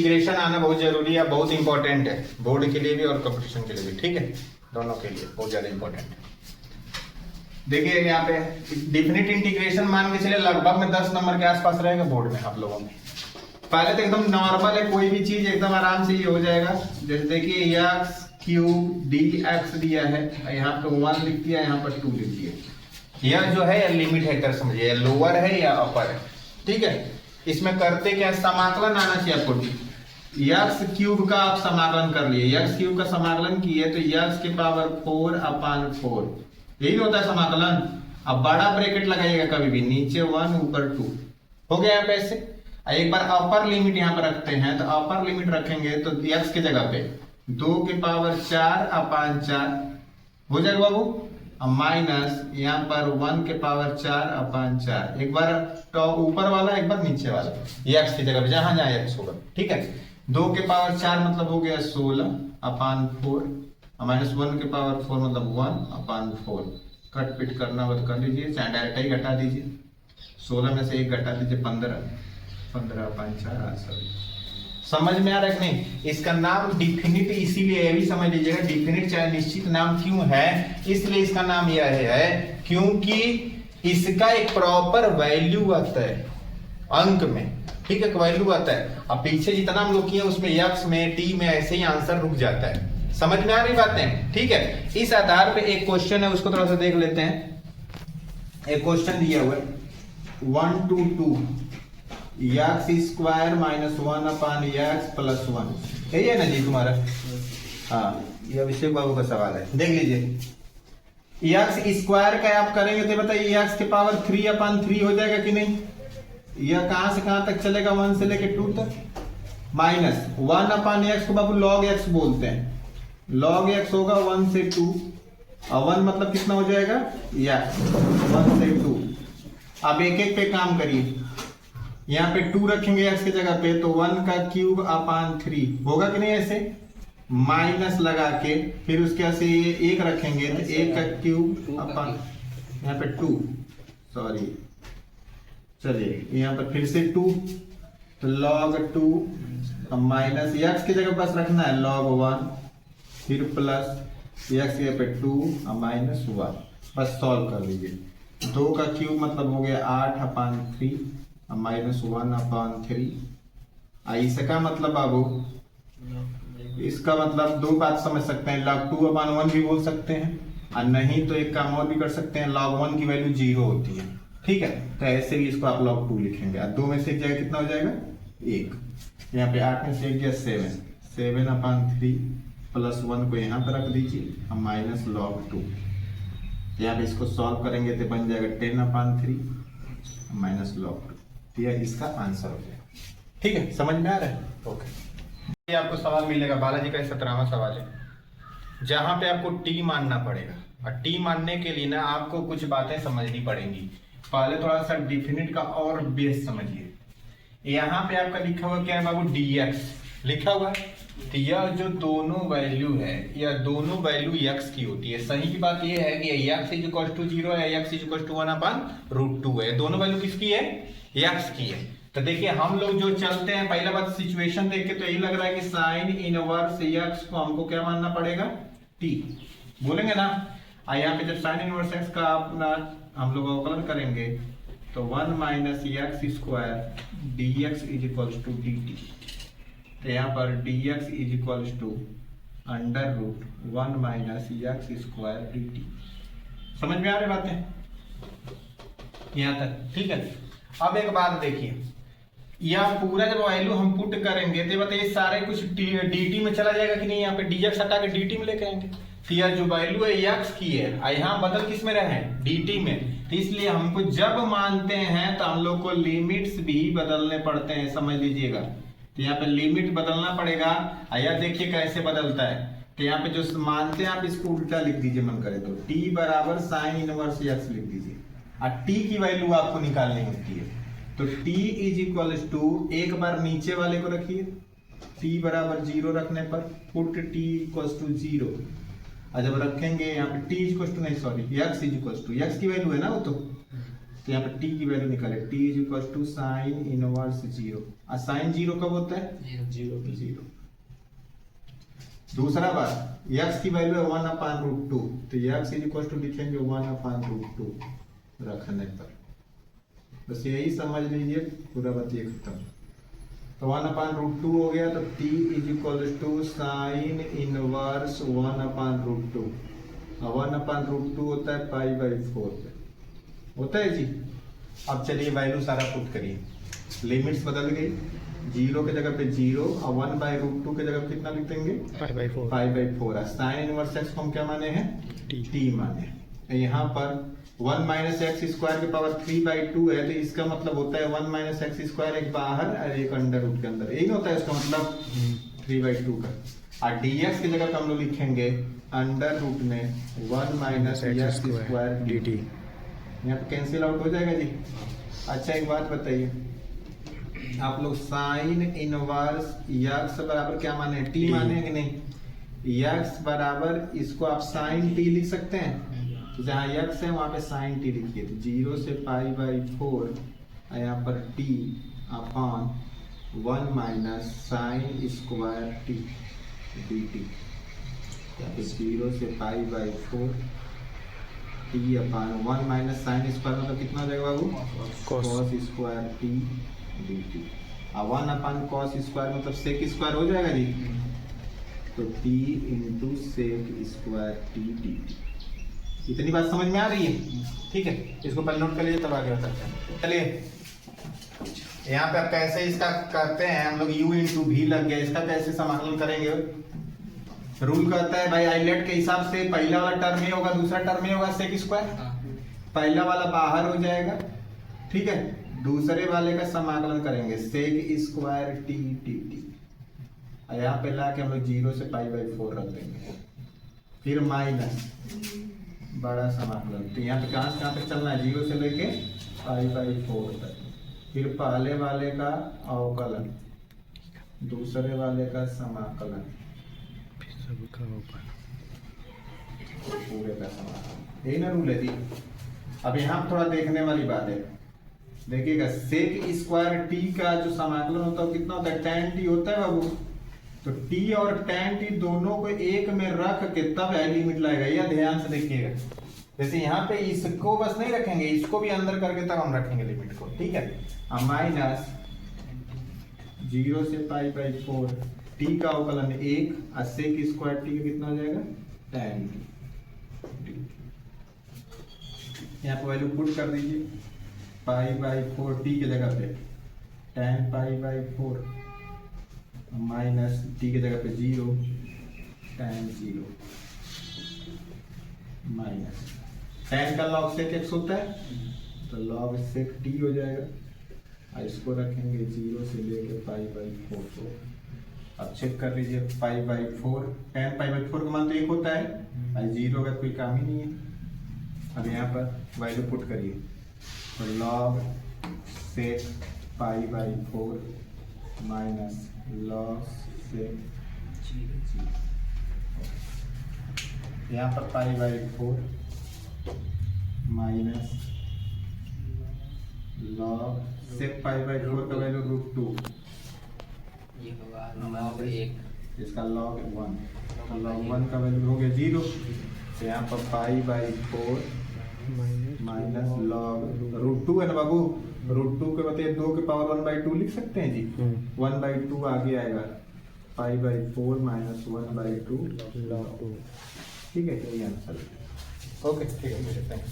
Integration आना बहुत जरूरी है, बहुत इंपॉर्टेंट है बोर्ड के लिए भी और कंपटीशन के लिए भी, ठीक है, दोनों के लिए बहुत ज्यादा इंपॉर्टेंट है। देखिए यहाँ पे डिफिनिट इंटीग्रेशन मान के चले लगभग में 10 नंबर के आसपास रहेगा बोर्ड में आप लोगों में। पहले तो एकदम नॉर्मल है, कोई भी चीज एकदम आराम से ये हो जाएगा। जैसे देखिए एक्स क्यूब डी एक्स दिया है, यहाँ पे 1 लिख दिया, यहाँ पर 2 लिख दिया। यह जो है लिमिट है, कर समझिए लोअर है या अपर है, ठीक है। इसमें करते क्या, समाकलन आना चाहिए आपको। एक्स क्यूब का आप समाकलन कर लिए, एक्स क्यूब का समाकलन किए तो एक्स के पावर 4/4, यही होता है समाकलन। अब बड़ा ब्रैकेट लगाइएगा कभी भी, नीचे 1 ऊपर 2 हो गया यहाँ पे ऐसे। एक बार अपर लिमिट यहाँ पर रखते हैं, तो अपर लिमिट रखेंगे तो एक्स के जगह पे 2 के पावर 4/4 हो जाएगा बाबू, माइनस यहाँ पर 1 के पावर 4/4, एक बार टॉप ऊपर वाला एक बार नीचे वाला, एक्स की जगह पे जहां जहां एक्स होगा, ठीक है। 2 के पावर 4 मतलब हो गया 16/4, माइनस 1 के पावर 4 मतलब 1/4। कट पिट करना हो तो कर लीजिए, चाहे डायरेक्ट ही घटा दीजिए। 16 में से 1 घटा दीजिए 15/4 आंसर। समझ में आ रहा है कि नहीं? इसका नाम डिफिनिट इसीलिए ये भी समझ लीजिएगा, डिफिनिट चाहे निश्चित नाम क्यों है, इसलिए इसका नाम यह है क्योंकि इसका एक प्रॉपर वैल्यू आता है अंक में, ठीक है, वैल्यू आता है। अब पीछे जितना हम लोग किए उसमें एक्स में टी में ऐसे ही आंसर रुक जाता है। समझ में आ रही बातें, ठीक है। इस आधार पे एक क्वेश्चन है, उसको थोड़ा सा देख लेते हैं। एक क्वेश्चन दिया हुआ है 1 to 2 x square minus 1/x plus 1, यही है ना जी तुम्हारा? हाँ, ये अभिषेक बाबू का सवाल है, देख लीजिए। एक्स स्क्वायर का आप करेंगे तो बताइए एक्स के पावर 3/3 हो जाएगा कि नहीं? यह कहां से कहां तक चलेगा, 1 से लेके 2 तक। माइनस 1/x को बाबू लॉग एक्स बोलते हैं, लॉग एक्स होगा 1 से 2, और 1 मतलब कितना हो जाएगा एक्स, 1 से 2। अब एक एक पे काम करिए, यहाँ पे 2 रखेंगे x की जगह पे तो 1 का क्यूब अपान 3 होगा कि नहीं ऐसे, माइनस लगा के फिर उसके से 1 रखेंगे तो 1 का क्यूब अपान यहाँ पे 2, सॉरी चलिए यहाँ पर फिर से 2 तो log 2 माइनस x की जगह बस रखना है log 1, फिर प्लस x की जगह पे 2 माइनस 1, बस सॉल्व कर लीजिए। 2 का क्यूब मतलब हो गया 8/3 माइनस 1/3। इसका मतलब बाबू, इसका मतलब दो बात समझ सकते हैं, log 2/1 भी बोल सकते हैं, और नहीं तो एक काम और भी कर सकते हैं, log 1 की वैल्यू 0 होती है, ठीक है। तो ऐसे भी इसको आप log 2 लिखेंगे, और 2 में से एक जगह कितना हो जाएगा 1, यहाँ पे 8 में से 1 गया 7/3 प्लस 1 को यहाँ पे रख दीजिए, माइनस log 2। यहाँ पे इसको सॉल्व करेंगे तो बन जाएगा 10/3 माइनस log 2, यह इसका आंसर हो जाएगा, ठीक है। समझ में आ रहा है? ओके। ये आपको सवाल मिलेगा, बालाजी का 17वां सवाल है, जहां पे आपको टी मानना पड़ेगा, और टी मानने के लिए ना आपको कुछ बातें समझनी पड़ेंगी। पहले थोड़ा सा डिफिनिट का और बेस समझिए। यहाँ पे आपका लिखा हुआ क्या है बाबू, dx लिखा हुआ है, तो यह जो दोनों वैल्यू है, यह दोनों वैल्यू x की होती है। सही की बात यह है कि x = 0 है, x = 1/√2 है, दोनों वैल्यू किसकी है, x की है। तो देखिए हम लोग जो चलते हैं, पहला बात सिचुएशन देख के तो यही लग रहा है कि साइन इनवर्स x को हमको क्या मानना पड़ेगा, t बोलेंगे ना। यहाँ पे जब साइन इनवर्स x का अपना हम लोग अवकलन करेंगे तो 1 - x² dx = dt, तो यहाँ पर dx = √1 - x² dt। समझ में आ रही बातें यहाँ तक, ठीक है। अब एक बात देखिए, यह पूरा जब वैल्यू हम पुट करेंगे तो बताइए सारे कुछ dt में चला जाएगा कि नहीं, यहाँ पे dx हटा के dt में लेके आएंगे, तो यह जो वैल्यू है x की है, यहाँ बदल किस में रहे, dt में। तो इसलिए हमको जब मानते हैं तो हम लोग को लिमिट्स भी बदलने पड़ते हैं, समझ लीजिएगा। तो यहाँ पे लिमिट बदलना पड़ेगा, यह देखिए कैसे बदलता है। तो यहाँ पे जो मानते हैं आप इसको उल्टा लिख दीजिए, मन करे तो t बराबर साइन इनवर्स x लिख दीजिए, और t की वैल्यू आपको निकालनी होती है। तो t = एक बार नीचे वाले को रखिए, t बराबर 0 रखने पर पुट t = 0, और जब रखेंगे यहाँ पे t = नहीं सॉरी x की वैल्यू है ना वो, तो तो यहाँ पे टी की वैल्यू निकाले, t is equal to sine inverse 0। और साइन 0 कब होता है? 0। दूसरा बात, यक्स की वैल्यू है 1/√2, तो यक्स इज इक्वल टू लिखेंगे 1/√2 रखने पर। बस यही समझ लीजिए, पूरा बात ये खत्म। तो 1/√2 हो गया, तो t is equal to sine inverse 1/√2। 1/√2 होता है π/4 पे, होता है जी। अब चलिए वैल्यू सारा पुट करिए, लिमिट्स बदल गई, 0 के जगह पे 0 और 1/√2 के जगह कितना लिख देंगे? π/4। साइन इनवर्स x को हम क्या माने हैं? t माने। यहाँ पर 1 माइनस एक्स स्क्वायर के पावर 3/2 है, तो इसका मतलब होता है 1 माइनस एक्स स्क्वायर एक बाहर और एक अंडर रूट के अंदर, यही होता है इसका मतलब 3/2 का। और dx की जगह हम लोग लिखेंगे अंडर रूट में 1 माइनस एक्स स्क्वायर dt। यहाँ पे कैंसिल आउट हो जाएगा जी। अच्छा एक बात बताइए, आप लोग साइन इनवर्स यक्स बराबर क्या माने? टी माने कि नहीं? यक्स बराबर इसको आप साइन टी लिख सकते हैं, तो जहाँ यक्स है वहाँ पे साइन टी लिखिए, तो 0 से π/4 यहाँ पर t upon 1 minus sine square t dt। यहाँ पे 0 से π/4 t upon 1 minus sine square मतलब कितना हो जाएगा बाबू? cos square t dt। और 1 अपॉन cos स्क्वायर मतलब सेक स्क्वायर हो जाएगा जी, तो t into sec square t dt। इतनी बात समझ में आ रही है? ठीक है, इसको पहले नोट कर लीजिए तब आगे बताते हैं। चलिए यहाँ पे आप कैसे इसका करते हैं, हम लोग u इंटू भी लग गया, इसका कैसे समाकलन करेंगे? रूल कहता है भाई आइलेट के हिसाब से पहला वाला टर्म ये होगा, दूसरा टर्म ये होगा सेक स्क्वायर, पहला वाला बाहर हो जाएगा, ठीक है, दूसरे वाले का समाकलन करेंगे सेक स्क्वायर टी dt। यहाँ पे ला के हम लोग 0 से π/4 रख देंगे, फिर माइनस बड़ा समाकलन, तो यहाँ पे कहाँ पे चलना है? 0 से लेके π/4 तक, फिर पहले वाले का अवकलन, दूसरे वाले का समाकलन, पूरे का समाकलन, यही ना रूल है जी। अब यहाँ थोड़ा देखने वाली बात है, देखिएगा सेक स्क्वायर टी का जो समाकलन होता है कितना होता है? tan t होता है बाबू। तो t और tan t दोनों को एक में रख के तब लिमिट लाएगा, यह ध्यान से देखिएगा। जैसे यहाँ पे इसको बस नहीं रखेंगे, इसको भी अंदर करके तब हम रखेंगे लिमिट को, ठीक है। माइनस 0 से π/4 t का अवकलन 1 और सेक स्क्वायर टी का कितना हो जाएगा? tan t। यहाँ पे वैल्यू पुट कर दीजिए, π/4 t के जगह पे tan π/4 माइनस टी के जगह पे 0 tan 0 माइनस tan का log sec x होता है, तो log sec t हो जाएगा, और इसको रखेंगे 0 से लेके π/4 को। अब चेक कर लीजिए π/4, tan π/4 का मान तो 1 होता है, और 0 का कोई काम ही नहीं है। अब यहाँ पर वैल्यू पुट करिए, तो log sec π/4 minus log sec 0, यहाँ पर π/4 माइनस log sec π/4 का वैल्यू √2, ये होगा log 1, इसका log 1, तो log 1 का वैल्यू हो गया 0, तो यहाँ पर π/4 माइनस log √2 है ना बाबू, √2 के बताइए 2 के पावर 1/2 लिख सकते हैं जी, 1/2 आगे आएगा, π/4 माइनस 1/2 log 2, ठीक है, यही आंसर। ओके, ठीक है, थैंक्स।